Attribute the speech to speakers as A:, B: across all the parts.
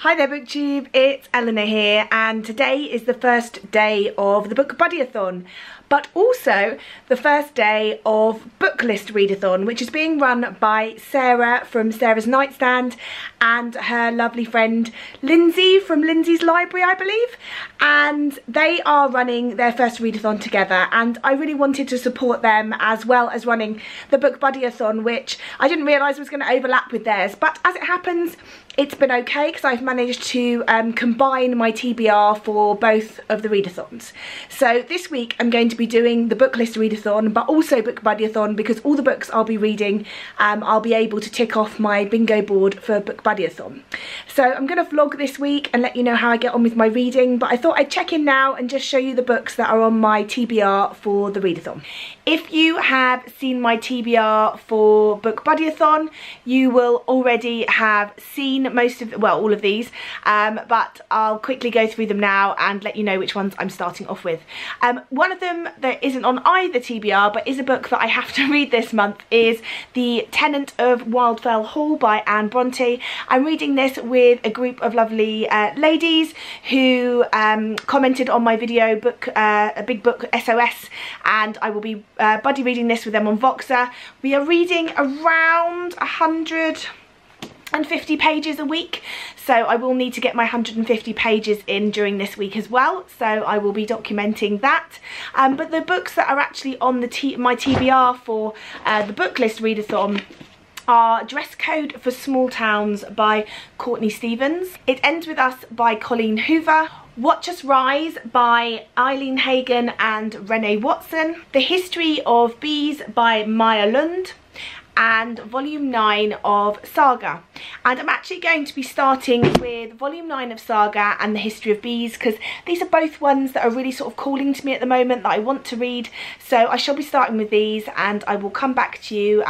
A: Hi there Booktube, it's Eleanor here, and today is the first day of the Bookbuddyathon, but also the first day of Booklist Readathon, which is being run by Sarah from Sarah's Nightstand and her lovely friend Lindsay from Lindsay's Library, I believe, and they are running their first readathon together, and I really wanted to support them as well as running the Bookbuddyathon, which I didn't realise was going to overlap with theirs, but as it happens it's been okay because I've managed to combine my TBR for both of the readathons. So this week I'm going to be doing the Booklist Readathon but also Bookbuddyathon, because all the books I'll be reading I'll be able to tick off my bingo board for Bookbuddyathon. So I'm going to vlog this week and let you know how I get on with my reading, but I thought I'd check in now and just show you the books that are on my TBR for the readathon. If you have seen my TBR for Bookbuddyathon, you will already have seen most of, well, all of these, but I'll quickly go through them now and let you know which ones I'm starting off with. One of them that isn't on either TBR but is a book that I have to read this month is the Tenant of Wildfell Hall by Anne Bronte. I'm reading this with a group of lovely ladies who commented on my video a big book SOS, and I will be buddy reading this with them on Voxer. We are reading around 150 pages a week, so I will need to get my 150 pages in during this week as well, so I will be documenting that. But the books that are actually on the my TBR for the Booklist Readathon are Dress Code for Small Towns by Courtney Stevens, It Ends With Us by Colleen Hoover, Watch Us Rise by Eileen Hagen and Renee Watson, The History of Bees by Maya Lund, and volume 9 of Saga. And I'm actually going to be starting with volume 9 of Saga and The History of Bees, because these are both ones that are really sort of calling to me at the moment that I want to read. So I shall be starting with these, and I will come back to you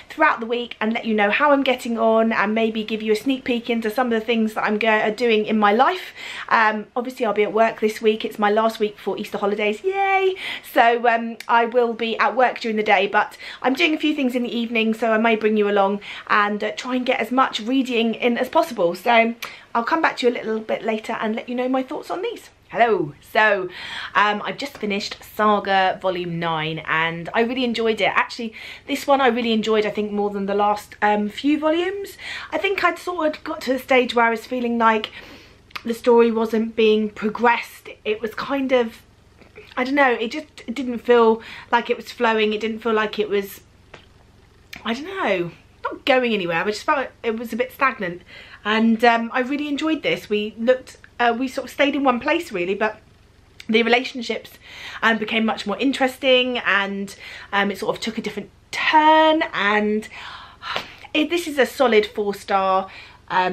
A: throughout the week and let you know how I'm getting on, and maybe give you a sneak peek into some of the things that I'm doing in my life. Obviously I'll be at work this week, it's my last week before Easter holidays, yay! So I will be at work during the day, but I'm doing a few things in the evening, so I may bring you along and try and get as much reading in as possible. So I'll come back to you a little bit later and let you know my thoughts on these. Hello, so I've just finished Saga volume 9 and I really enjoyed it. Actually, this one I really enjoyed, I think, more than the last few volumes. I think I'd sort of got to the stage where I was feeling like the story wasn't being progressed. It was kind of, I don't know, it didn't feel like it was flowing. It didn't feel like it was, I don't know, not going anywhere. I just felt it was a bit stagnant, and I really enjoyed this. We sort of stayed in one place really, but the relationships became much more interesting, and it sort of took a different turn, and this is a solid 4-star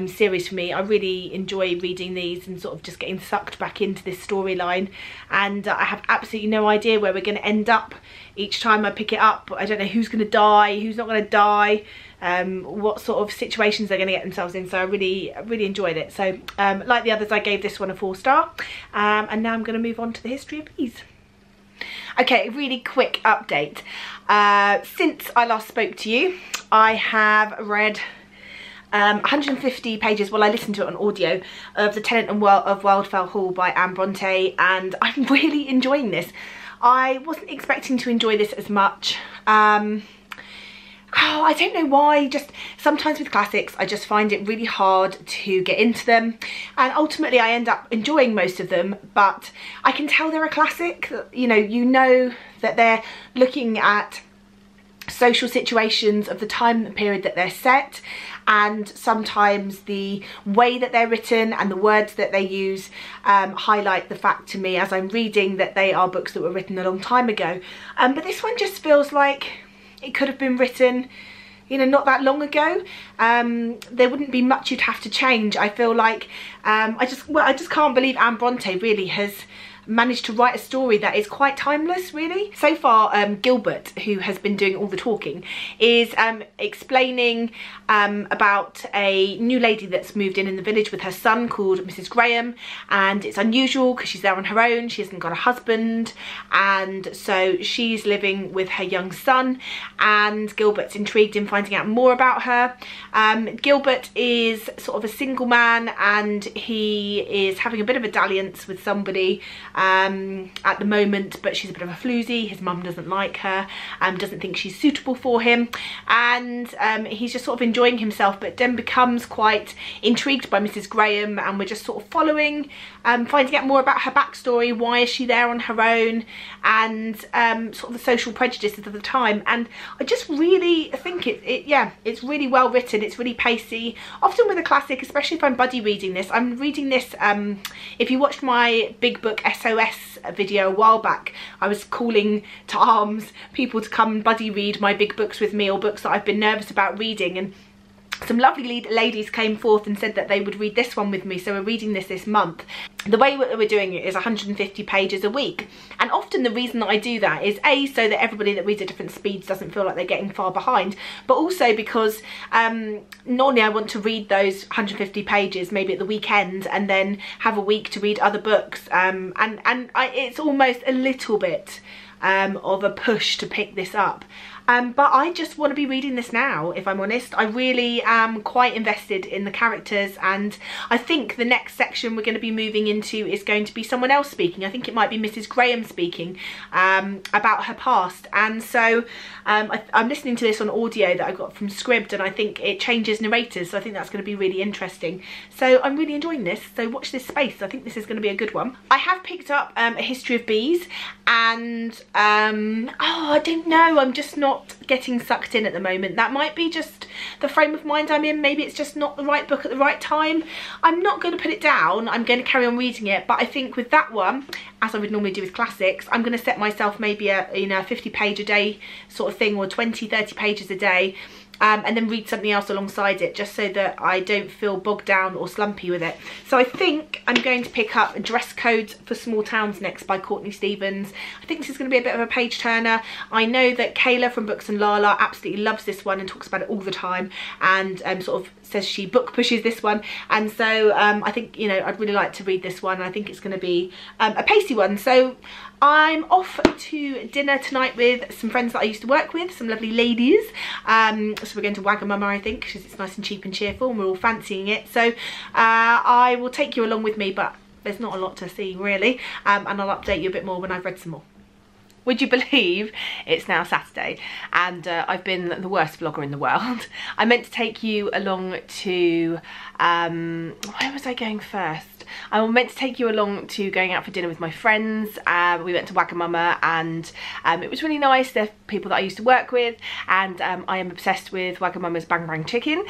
A: series for me. I really enjoy reading these and sort of just getting sucked back into this storyline, and I have absolutely no idea where we're going to end up each time I pick it up. I don't know who's going to die, who's not going to die, what sort of situations they're going to get themselves in, so I really enjoyed it. So like the others, I gave this one a 4-star, and now I'm going to move on to The History of Bees. Okay, a really quick update. Since I last spoke to you, I have read 150 pages, well, I listened to it on audio, of The Tenant of Wildfell Hall by Anne Bronte, and I'm really enjoying this. I wasn't expecting to enjoy this as much. I don't know why, just sometimes with classics I just find it really hard to get into them, and ultimately I end up enjoying most of them, but I can tell they're a classic. You know that they're looking at social situations of the time period that they're set, and sometimes the way that they're written and the words that they use highlight the fact to me as I'm reading that they are books that were written a long time ago. But this one just feels like it could have been written, you know, not that long ago. There wouldn't be much you'd have to change. I feel like I just can't believe Anne Bronte really has managed to write a story that is quite timeless, really. So far, Gilbert, who has been doing all the talking, is explaining about a new lady that's moved in the village with her son called Mrs. Graham, and it's unusual because she's there on her own. She hasn't got a husband, and so she's living with her young son, and Gilbert's intrigued in finding out more about her. Gilbert is sort of a single man, and he is having a bit of a dalliance with somebody at the moment, but she's a bit of a floozy. His mum doesn't like her, doesn't think she's suitable for him, and he's just sort of enjoying himself, but then becomes quite intrigued by Mrs. Graham, and we're just sort of following, finding out more about her backstory. Why is she there on her own, and sort of the social prejudices of the time. And I just really think it's really well written. It's really pacey, often with a classic, especially if I'm buddy reading this. I'm reading this, if you watched my big book SOS video a while back, I was calling to arms people to come and buddy read my big books with me, or books that I've been nervous about reading, and some lovely ladies came forth and said that they would read this one with me, so we're reading this month. The way we're doing it is 150 pages a week, and often the reason that I do that is A, so that everybody that reads at different speeds doesn't feel like they're getting far behind, but also because normally I want to read those 150 pages maybe at the weekend and then have a week to read other books, and it's almost a little bit of a push to pick this up. But I just want to be reading this now, if I'm honest. I really am quite invested in the characters, and I think the next section we're going to be moving into is going to be someone else speaking. I think it might be Mrs. Graham speaking about her past, and so I'm listening to this on audio that I got from Scribd, and I think it changes narrators, so I think that's going to be really interesting. So I'm really enjoying this, so watch this space. I think this is going to be a good one. I have picked up A History of Bees, and oh, I don't know, I'm just not getting sucked in at the moment. That might be just the frame of mind I'm in. Maybe it's just not the right book at the right time. I'm not going to put it down. I'm going to carry on reading it, but I think with that one, as I would normally do with classics, I'm going to set myself maybe a 50 page a day sort of thing, or 20-30 pages a day, and then read something else alongside it, just so that I don't feel bogged down or slumpy with it. So I think I'm going to pick up Dress Codes for Small Towns next by Courtney Stevens. I think this is going to be a bit of a page turner. I know that Kayla from Books and Lala absolutely loves this one and talks about it all the time, and sort of says she book pushes this one, and so I think, you know, I'd really like to read this one. I think it's going to be a pacey one. So I'm off to dinner tonight with some friends that I used to work with, some lovely ladies. So we're going to Wagamama, I think, because it's nice and cheap and cheerful, and we're all fancying it. So I will take you along with me, but there's not a lot to see really, and I'll update you a bit more when I've read some more. Would you believe it's now Saturday, and I've been the worst vlogger in the world. I meant to take you along to, where was I going first? I meant to take you along to going out for dinner with my friends. We went to Wagamama, and it was really nice. They're people that I used to work with, and I am obsessed with Wagamama's Bang Bang Chicken,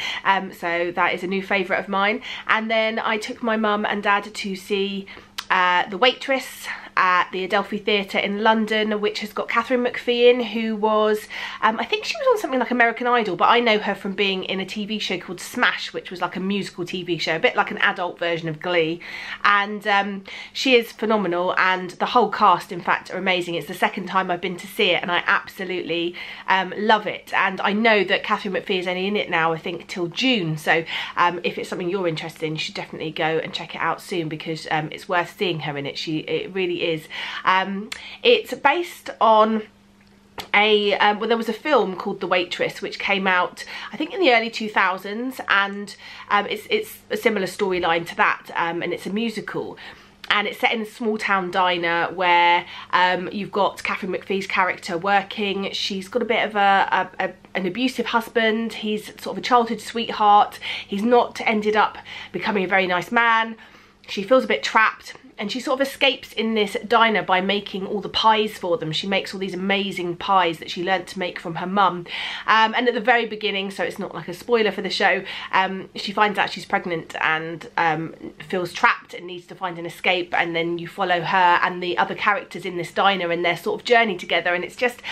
A: so that is a new favourite of mine. And then I took my mum and dad to see The Waitress at the Adelphi Theatre in London, which has got Catherine McPhee in, who was, I think she was on something like American Idol, but I know her from being in a TV show called Smash, which was like a musical TV show, a bit like an adult version of Glee, and she is phenomenal, and the whole cast, in fact, are amazing. It's the second time I've been to see it, and I absolutely love it, and I know that Catherine McPhee is only in it now, I think, till June, so if it's something you're interested in, you should definitely go and check it out soon, because it's worth seeing her in it. It really is. It's based on well, there was a film called The Waitress which came out I think in the early 2000s, and it's a similar storyline to that, and it's a musical, and it's set in a small town diner where you've got Catherine McPhee's character working. She's got a bit of an abusive husband. He's sort of a childhood sweetheart. He's not ended up becoming a very nice man. She feels a bit trapped, and she sort of escapes in this diner by making all the pies for them. She makes all these amazing pies that she learnt to make from her mum. And at the very beginning, so it's not like a spoiler for the show, she finds out she's pregnant and feels trapped and needs to find an escape, and then you follow her and the other characters in this diner and their sort of journey together, and it's just,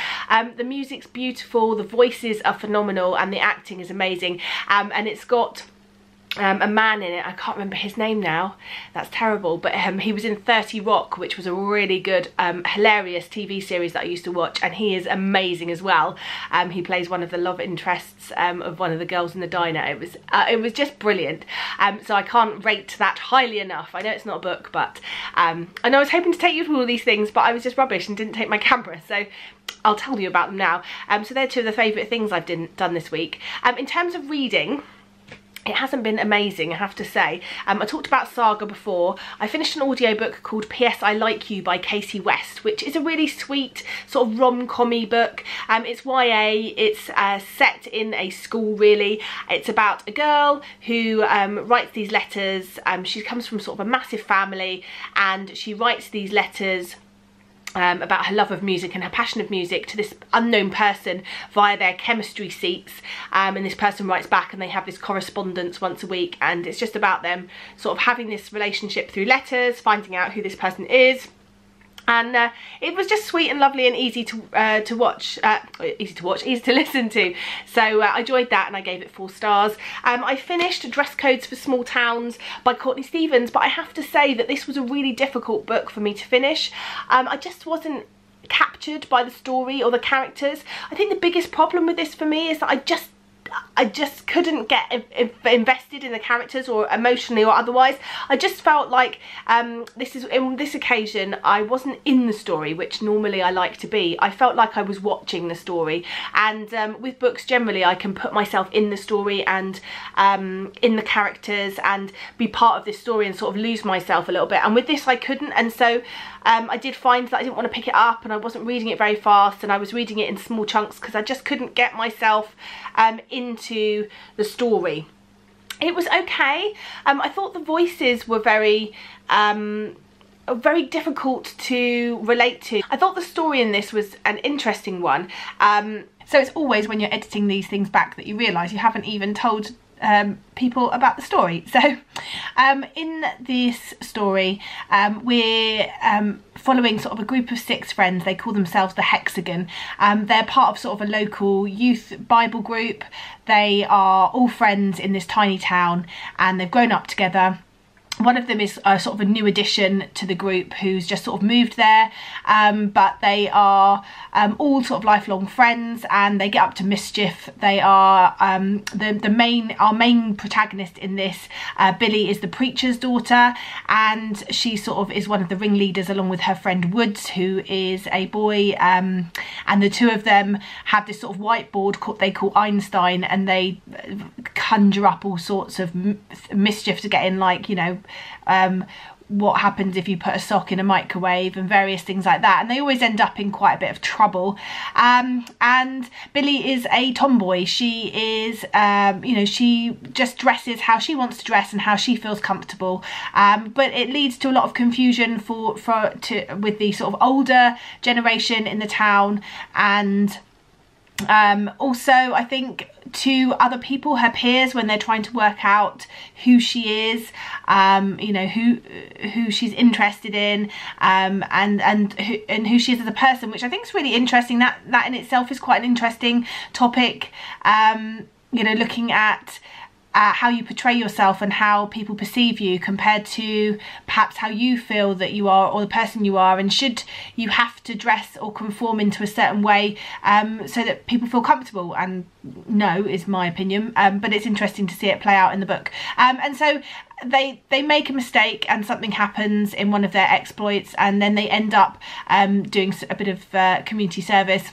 A: the music's beautiful, the voices are phenomenal, and the acting is amazing, and it's got a man in it. I can't remember his name now, that's terrible, but he was in 30 Rock, which was a really good hilarious TV series that I used to watch, and he is amazing as well. He plays one of the love interests of one of the girls in the diner. It was just brilliant, so I can't rate that highly enough. I know it's not a book, but I know I was hoping to take you through all these things, but I was just rubbish and didn't take my camera, so I'll tell you about them now. So they're two of the favourite things I've done this week. In terms of reading, it hasn't been amazing, I have to say. I talked about Saga before. I finished an audiobook called P.S. I Like You by Casey West, which is a really sweet sort of rom-com-y book. It's YA, it's set in a school really. It's about a girl who writes these letters. She comes from sort of a massive family, and she writes these letters about her love of music and her passion of music to this unknown person via their chemistry seats, and this person writes back, and they have this correspondence once a week, and it's just about them sort of having this relationship through letters, finding out who this person is. And it was just sweet and lovely and easy to listen to. So I enjoyed that, and I gave it 4 stars. I finished Dress Codes for Small Towns by Courtney Stevens, but I have to say that this was a really difficult book for me to finish. I just wasn't captured by the story or the characters. I think the biggest problem with this for me is that I just couldn't get invested in the characters, or emotionally or otherwise. I just felt like in this occasion I wasn't in the story, which normally I like to be. I felt like I was watching the story, and with books generally I can put myself in the story and in the characters and be part of this story and sort of lose myself a little bit, and with this I couldn't. And so I did find that I didn't want to pick it up, and I wasn't reading it very fast, and I was reading it in small chunks because I just couldn't get myself into the story. It was okay. I thought the voices were very difficult to relate to. I thought the story in this was an interesting one. So it's always when you're editing these things back that you realise you haven't even told people about the story. So in this story we're following sort of a group of 6 friends. They call themselves the Hexagon. They're part of sort of a local youth Bible group. They are all friends in this tiny town, and they've grown up together. One of them is sort of a new addition to the group who's just sort of moved there, but they are all sort of lifelong friends, and they get up to mischief. They are our main protagonist in this, Billy, is the preacher's daughter, and she sort of is one of the ringleaders along with her friend Woods, who is a boy, and the two of them have this sort of whiteboard they call Einstein, and they conjure up all sorts of mischief to get in, like, you know, what happens if you put a sock in a microwave and various things like that, and they always end up in quite a bit of trouble. And Billy is a tomboy. She is you know, she just dresses how she wants to dress and how she feels comfortable, but it leads to a lot of confusion with the sort of older generation in the town, and also I think to other people, her peers, when they're trying to work out who she is, you know, who she's interested in, and who she is as a person, which I think is really interesting. That in itself is quite an interesting topic, you know, looking at how you portray yourself and how people perceive you compared to perhaps how you feel that you are, or the person you are, and should you have to dress or conform into a certain way so that people feel comfortable. And no is my opinion, but it's interesting to see it play out in the book. And so they make a mistake and something happens in one of their exploits, and then they end up doing a bit of community service.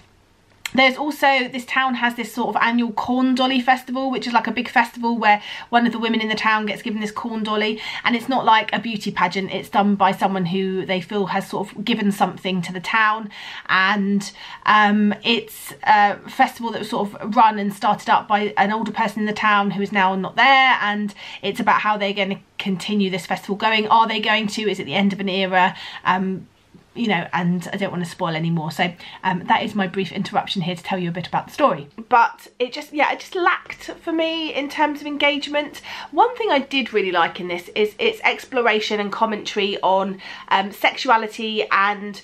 A: There's also, this town has this sort of annual corn dolly festival, which is like a big festival where one of the women in the town gets given this corn dolly, and it's not like a beauty pageant, it's done by someone who they feel has sort of given something to the town. And it's a festival that was sort of run and started up by an older person in the town who is now not there, and it's about how they're going to continue this festival going. Are they going to? Is it the end of an era?
B: you know, and I don't want to spoil any more. So that is my brief interruption here to tell you a bit about the story.
A: But it just lacked for me in terms of engagement. One thing I did really like in this is its exploration and commentary on sexuality and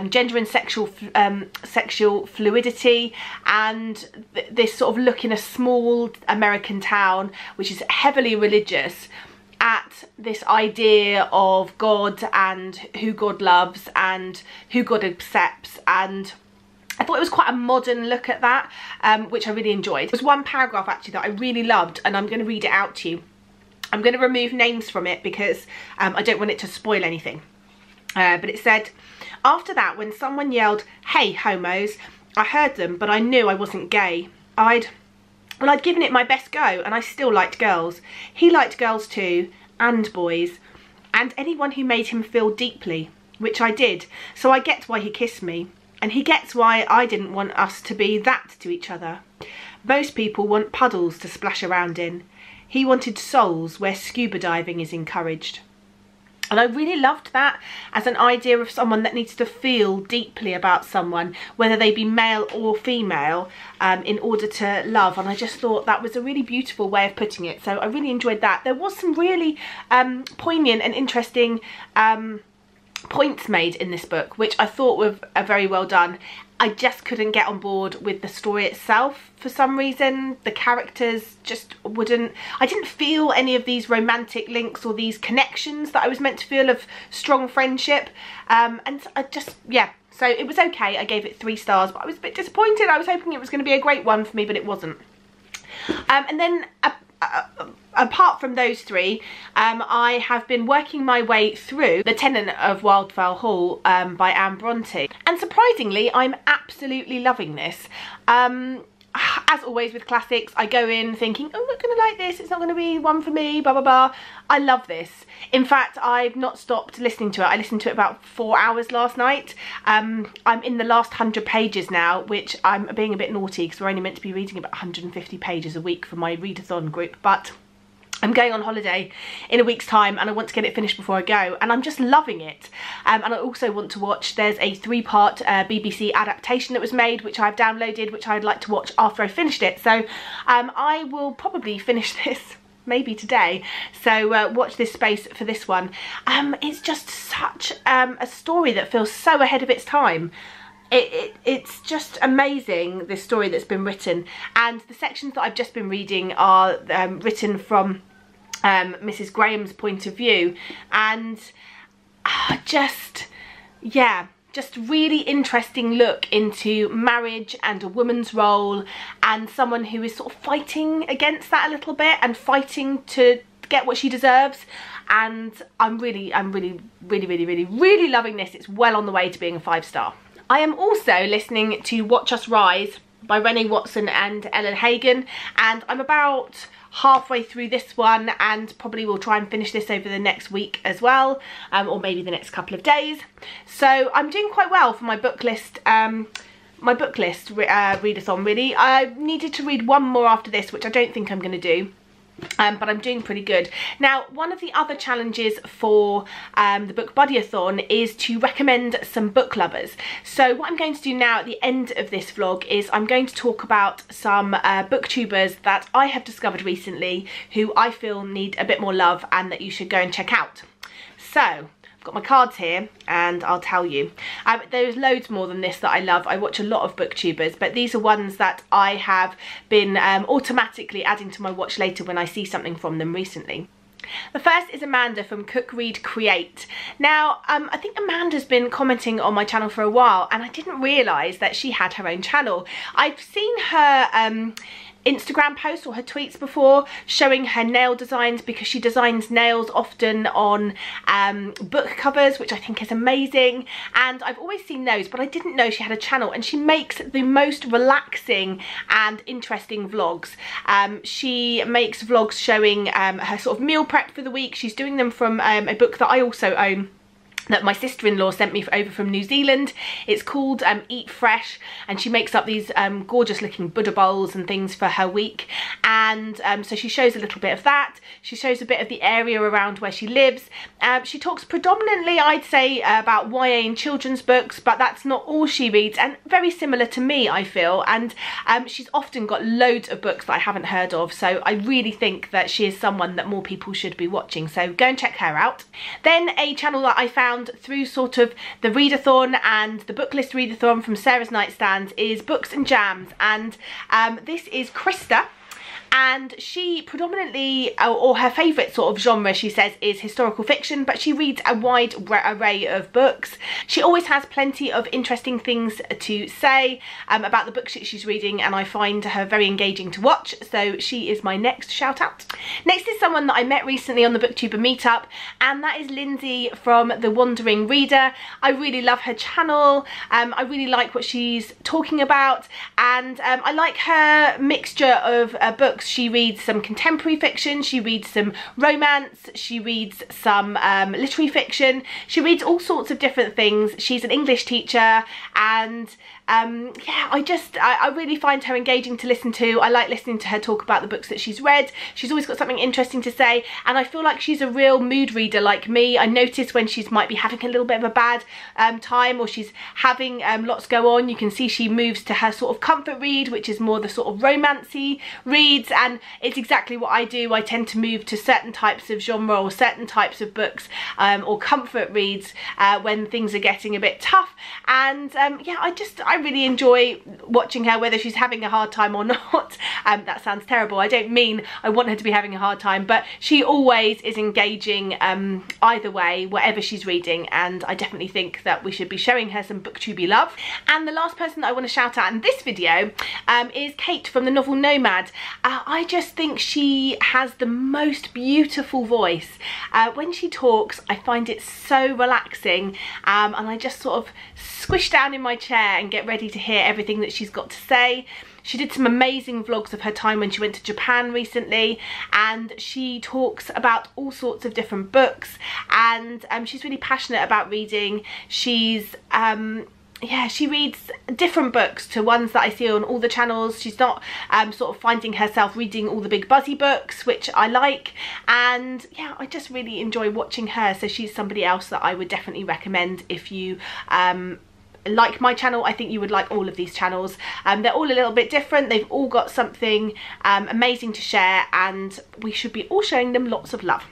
A: gender and sexual fluidity, and this sort of look in a small American town which is heavily religious at this idea of God and who God loves and who God accepts. And I thought it was quite a modern look at that, which I really enjoyed. There's one paragraph actually that I really loved, and I'm going to read it out to you. I'm going to remove names from it because I don't want it to spoil anything. But it said, after that, when someone yelled, "Hey, homos," I heard them, but I knew I wasn't gay. Well, I'd given it my best go, and I still liked girls. He liked girls too, and boys, and anyone who made him feel deeply, which I did, so I get why he kissed me, and he gets why I didn't want us to be that to each other. Most people want puddles to splash around in. He wanted souls where scuba diving is encouraged. And I really loved that as an idea of someone that needs to feel deeply about someone, whether they be male or female, in order to love. And I just thought that was a really beautiful way of putting it. So I really enjoyed that. There was some really poignant and interesting points made in this book, which I thought were very well done. I just couldn't get on board with the story itself for some reason. The characters just wouldn't... I didn't feel any of these romantic links or these connections that I was meant to feel of strong friendship. And I just, yeah. So it was okay. I gave it 3 stars, but I was a bit disappointed. I was hoping it was going to be a great one for me, but it wasn't. And then... apart from those 3, I have been working my way through The Tenant of Wildfell Hall by Anne Bronte, and surprisingly I'm absolutely loving this. As always with classics, I go in thinking, oh, I'm not going to like this, it's not going to be one for me, blah blah blah. I love this. In fact, I've not stopped listening to it. I listened to it about 4 hours last night. I'm in the last 100 pages now, which I'm being a bit naughty because we're only meant to be reading about 150 pages a week for my readathon group, but I'm going on holiday in a week's time and I want to get it finished before I go, and I'm just loving it. And I also want to watch, there's a 3-part BBC adaptation that was made, which I've downloaded, which I'd like to watch after I finished it. So I will probably finish this maybe today, so watch this space for this one. It's just such a story that feels so ahead of its time. It's just amazing, this story that's been written, and the sections that I've just been reading are written from Mrs. Graham's point of view, and just really interesting look into marriage and a woman's role, and someone who is sort of fighting against that a little bit and fighting to get what she deserves. And I'm really loving this. It's well on the way to being a 5-star. I am also listening to Watch Us Rise by Renee Watson and Ellen Hagen, and I'm about halfway through this one and probably will try and finish this over the next week as well, or maybe the next couple of days. So I'm doing quite well for my Booklist readathon, really. I needed to read one more after this, which I don't think I'm going to do. But I'm doing pretty good. Now, one of the other challenges for the Bookbuddyathon is to recommend some book lovers. So what I'm going to do now at the end of this vlog is I'm going to talk about some booktubers that I have discovered recently who I feel need a bit more love and that you should go and check out. So got my cards here and I'll tell you. There's loads more than this that I love. I watch a lot of booktubers, but these are ones that I have been automatically adding to my watch later when I see something from them recently. The first is Amanda from Cook, Read, Create. Now, I think Amanda's been commenting on my channel for a while, and I didn't realise that she had her own channel. I've seen her Instagram posts or her tweets before showing her nail designs, because she designs nails often on book covers, which I think is amazing, and I've always seen those, but I didn't know she had a channel, and she makes the most relaxing and interesting vlogs. She makes vlogs showing her sort of meal prep for the week. She's doing them from a book that I also own,
B: that my sister-in-law sent me over from New Zealand. It's called Eat Fresh, and she makes up these gorgeous looking Buddha bowls and things for her week. And so she shows a little bit of that. She shows a bit of the area around where she lives. She talks predominantly, I'd say, about YA and children's books, but that's not all she reads, and very similar to me, I feel. And she's often got loads of books that I haven't heard of, so I really think that she is someone that more people should be watching, so go and check her out. Then a channel that I found through sort of the readathon and the Booklist Readathon from Sarah's Nightstands is Books and Jams, and this is Krista. And she predominantly, or her favourite sort of genre, she says, is historical fiction, but she reads a wide array of books. She always has plenty of interesting things to say about the books that she's reading, and I find her very engaging to watch, so she is my next shout out. Next is someone that I met recently on the Booktuber meetup, and that is Lindsay from The Wandering Reader. I really love her channel. I really like what she's talking about, and I like her mixture of books. She reads some contemporary fiction, she reads some romance, she reads some literary fiction, she reads all sorts of different things. She's an English teacher, and yeah, I really find her engaging to listen to. I like listening to her talk about the books that she's read. She's always got something interesting to say, and I feel like she's a real mood reader like me. I notice when she's might be having a little bit of a bad time, or she's having lots go on, you can see she moves to her sort of comfort read, which is more the sort of romancy reads, and it's exactly what I do. I tend to move to certain types of genre or certain types of books or comfort reads when things are getting a bit tough, and yeah, I really enjoy watching her, whether she's having a hard time or not. That sounds terrible. I don't mean I want her to be having a hard time, but she always is engaging either way, whatever she's reading, and I definitely think that we should be showing her some booktuby love. And the last person that I want to shout out in this video is Kate from the novel Nomads. I just think she has the most beautiful voice. When she talks, I find it so relaxing, and I just sort of squish down in my chair and get ready to hear everything that she's got to say. She did some amazing vlogs of her time when she went to Japan recently, and she talks about all sorts of different books, and she's really passionate about reading. She's yeah, she reads different books to ones that I see on all the channels. She's not sort of finding herself reading all the big buzzy books, which I like, and yeah, I just really enjoy watching her. So she's somebody else that I would definitely recommend if you like my channel. I think you would like all of these channels. They're all a little bit different. They've all got something amazing to share, and we should be all showing them lots of love.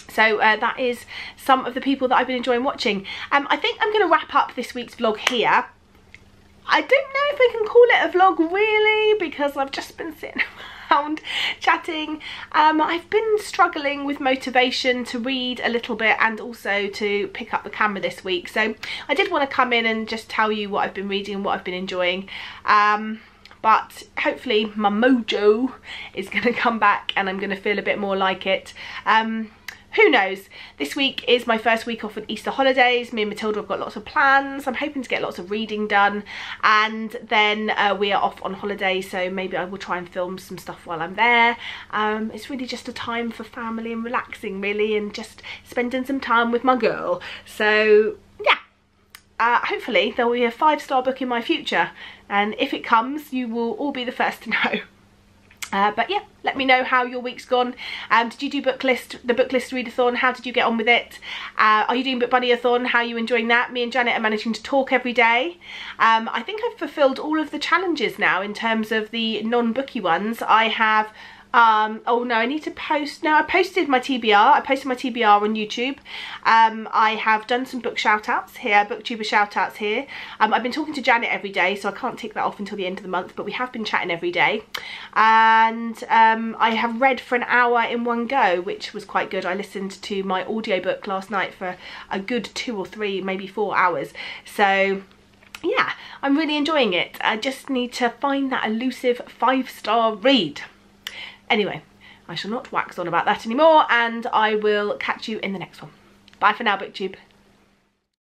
B: So that is some of the people that I've been enjoying watching. I think I'm going to wrap up this week's vlog here. I don't know if I can call it a vlog really, because I've just been sitting around chatting. I've been struggling with motivation to read a little bit and also to pick up the camera this week. So I did want to come in and just tell you what I've been reading and what I've been enjoying. But hopefully my mojo is going to come back and I'm going to feel a bit more like it. Who knows? This week is my first week off at Easter holidays. Me and Matilda have got lots of plans. I'm hoping to get lots of reading done, and then we are off on holiday, so maybe I will try and film some stuff while I'm there. It's really just a time for family and relaxing really, and just spending some time with my girl. So yeah, hopefully there will be a 5-star book in my future, and if it comes you will all be the first to know. But yeah, let me know how your week's gone. Did you do the Booklist Readathon? How did you get on with it? Are you doing Bookbuddyathon? How are you enjoying that? Me and Janet are managing to talk every day. I think I've fulfilled all of the challenges now in terms of the non-booky ones. I have oh no, I need to post. No, I posted my TBR. I posted my TBR on YouTube. I have done some book shout outs here, booktuber shout outs here. I've been talking to Janet every day, so I can't tick that off until the end of the month, but we have been chatting every day. And I have read for an hour in one go, which was quite good. I listened to my audiobook last night for a good 2 or 3, maybe 4 hours. So yeah, I'm really enjoying it. I just need to find that elusive 5-star read. Anyway, I shall not wax on about that anymore, and I will catch you in the next one. Bye for now, BookTube.